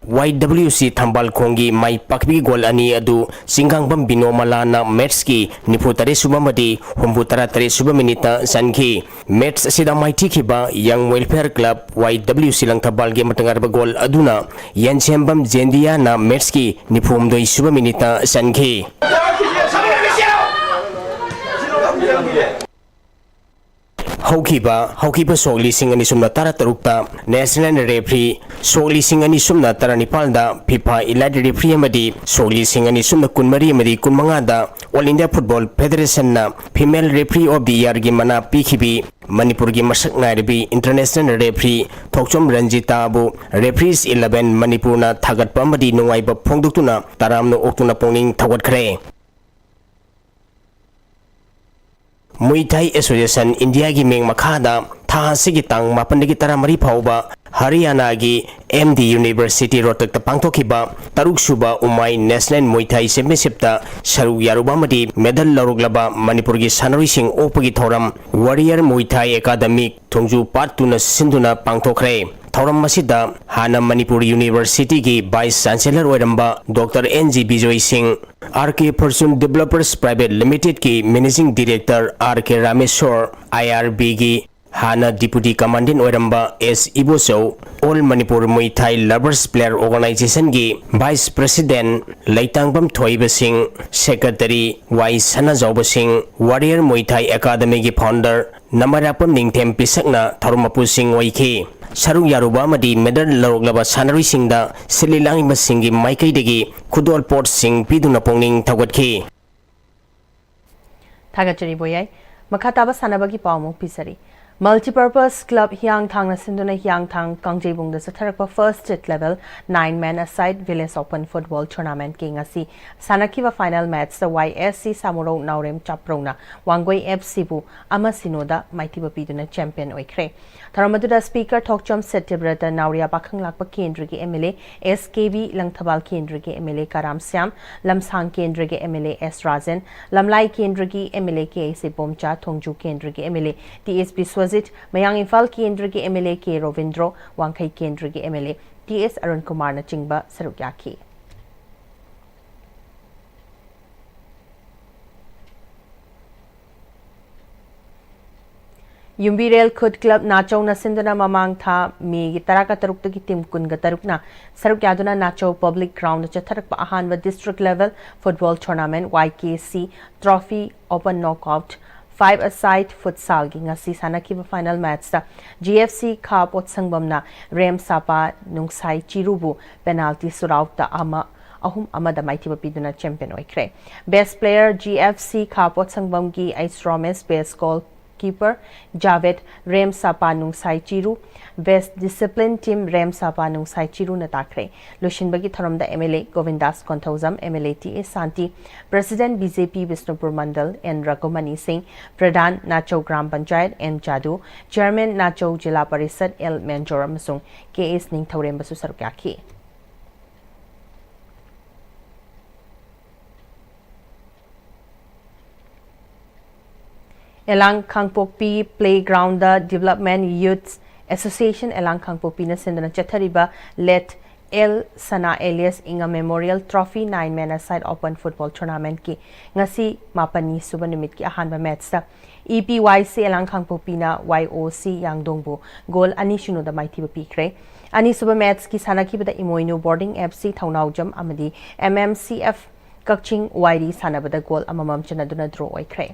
YWC thambal khongi mai pakbi gol ani adu singangbam binomalana match ki niputare subamadi humbutara tare subaminita sanki match asida maiti khiba young welfare club YWC langthabal ge matangar ba gol aduna yanchembam jendia na match ki nipumdoi subaminita sanki Haukiba sogli singani sumna tara tarukta national referee sogli singani sumna tara nipalda FIFA elite referee amadi sogli singani sumna kunmari amadi kunmangada All India Football Federation na female referee of the year gi mana pikhibi Manipur gi masak naibi international referee Thokchom Ranjita bu referees 11 Manipur na thagatpa amadi nungaiba phongduktuna taramno oktuna pongning thawatkhre Muay Thai Association India की मेंग मखादा था सिगी तांग मापन की तरह मरी फाउबा हरियाणा की MD university Rohtak ता पांगथोखिबा तरुक सुबा उमाई नेशनल मुay थाई चैंपियनशिप ता सरुक यारुबा मदी मेडल लौरुगलबा मणिपुर की सानरिसिंग ओपगी थौरम वॉरियर मुay थाई एकेडमी थोंजू पार्ट 2 न सिंधुना पांगथोखरे थौरम मसिदा हाना मणिपुर यूनिवर्सिटी की वाइस चांसलर ओरंबा doctor NG Bijoy Singh RK Fortune Developers Private Limited की managing director RK Rameshwar IRB की हाना डिप्यूटी कमांडेंट ओरंबा S Iboso all Manipur Muay Thai lovers player organisation की vice president Laitangbam Thoiba Singh secretary Y Sanajaoba Singh warrior Muay Thai academy की founder नमरापम निंगथेम पिसकना थौरमपु सिंह ओइखी सरुक यारुबा मदी मेडल लौरगलबा सानरी सिंगदा सिलिलांग सिंगी माइकैदगी खुदोल पोर्ट सिंग पिदुना पोंगनिंग थगतखी थागचरी बोयाई मखाताबा सानबगी पावमु पिसरी Multipurpose Club Hyang Thang Sinduna Hyang Thang Kangjebung the Satarapa First State Level 9-man aside Village Open Football Tournament King Asi Sanakiva Final Match the YSC Samuro Naurem Chaprona Wangway FC Bu Amasinoda Maitiba Piduna Champion Oikre Tharamaduda Speaker Thokchom Settibrata Nauria Bakang Lakpa Kendrigi MLA SKV Langthabal Kendrigi MLA Karam Syam Lamsang Kendrigi MLA S Rajan Lamlai Kendrigi MLA KC Bomcha Thongju Kendrigi MLA TSP Mayang Infal Kendra के MLA के रोविंद्रो वांगखई केंद्र के MLA TS Arun Kumar न चिंगबा सरुक्याखी Yumbirel Khud Club Nacho na Sinduna Mamang Tha Mi Taraka Tarukta ki Tim Kun Gatarukna Saruk Yaduna Nacho Public Ground Chatarak Ahanwa District Level Football Tournament YKC Trophy Open Knockout 5-a-side futsal gi ngasi sanakiba final match da GFC Kha Potsangbamna Rem Sapa Nungsai Chirubu penalty surauta da ahum amada maitiba piduna champion oikre best player GFC Kha Potsangbam gi Ice Romes best goalkeeper Javed Rem Sapa Nungsai Chiru Best Discipline Team Rem Sapa Nungsai Chiru na takre Lushin bagi thoram da MLA Govindas Konthauzam MLA TA Santi President BJP Visnupur Mandal N Raghumani Singh Pradhan Nacho Gram Panchayat N Jadu Chairman Nacho Jila Parishad L Manjora Masung KS Ningthaurem basu sarukyakhi Elang Khangpokpi Playground Development Youth Association Elang Khangpokpi na sindana chathariba let El Sana Elias Inga Memorial Trophy 9-man aside Open Football Tournament ki ngasi mapani suba numit ki ahanba match ta EPYC Elang Khangpokpi na YOC Yangdongbu goal ani shunu da maiti ba pikre ani suba match ki sanaki bada Imoinu Boarding FC Thaunaujam amadi MMCF Kakching YD sanabada goal amamam chanaduna draw oikre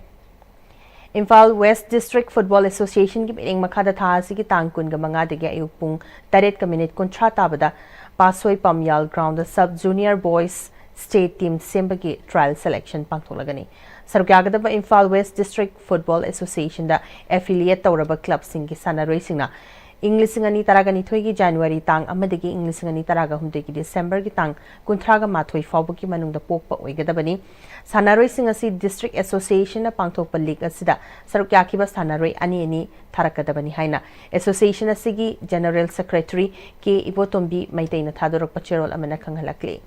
Imphal West District Football Association ki meeting makada tha asigi tangkun ga manga dege ayuk pung 8 ka minute kontra tabada Pasoi Pamyal Ground the Sub Junior Boys State Team Sembagi trial selection pangtholagani sarukyagadaba Imphal West District Football Association da affiliate tawraba club singi sanaroi singna English ngani taraga ni thoigi January tang amadegi English ngani taraga humde ki December ki tang kunthraga mathoi fawbu ki manung da pokpa oigadabani sanaroi sing asi District Association na pangthokpa league asida sarukya ki ba sanaroi ani tharakadabani haina association asigi General Secretary ke Ibotombi maitai na thadorok pachirol amana khanghalakli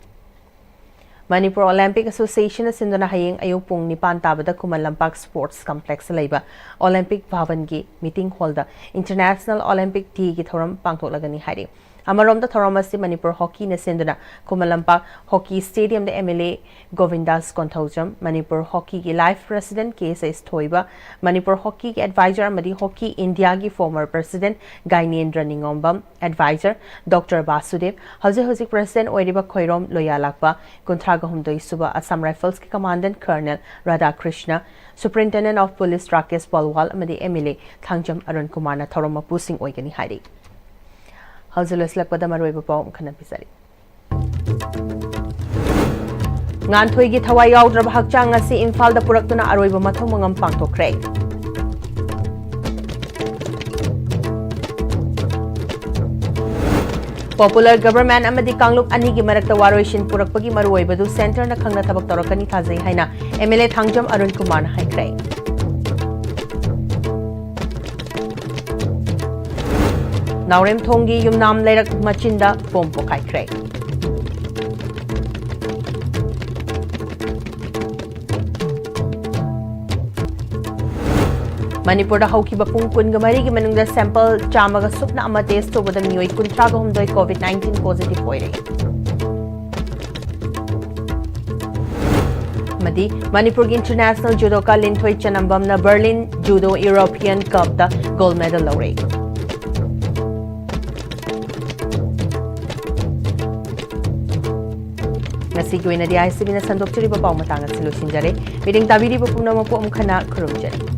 Manipur Olympic Association sindona hayeng ayung pung nipan tabada Kuman Lampak Sports Complex laiba Olympic Bhavan gi meeting hall da International Olympic Tea gi thoram pangtholagani hari amarom da thoram asi Manipur Hockey na sindona Kuman Lampak Hockey Stadium da MLA Govindas Konthaujam Manipur Hockey gi live president KSS Thoiba Manipur Hockey gi advisor amadi Hockey India gi former president Gainendra Ningombam advisor Dr Basudev Housing president oiriba Khoirom Loyalakpa Kunthraga humdoi suba Assam Rifles ki commandant Colonel Radhakrishna Superintendent of Police Rakesh Palwal amadi MLA Thangjam Arun Kumar na thorom pusing oigani hari Hausulas lakpada maroiba pau khana pisari ngan thoi gi thawai yaudra hakchang asi Imphal da puraktuna aroiba mathong mangam pangthokre Popular Government amadi Kanglup ani gi marakta waroishin purakpagi maruoibadu center na khangna thabak torakani thajai haina MLA Thangjam Arun Kumar na haikre Naurem Thonggi Yumnam Leirak Machinda Pompo Kaikre Manipur da hauki bapung kun gamari gi manungda sample chamaga supna ama test to bada mioi kuntra ga humdoi COVID-19 positive hoire Madi Manipur International Judoka Linthoi Chanambam na Berlin Judo European Cup da gold medal lore Nasi gawin na di ICB na sandok churi ba pao matangat silusin jare. Biring tabiri ba pumna mo po khana khurumjari.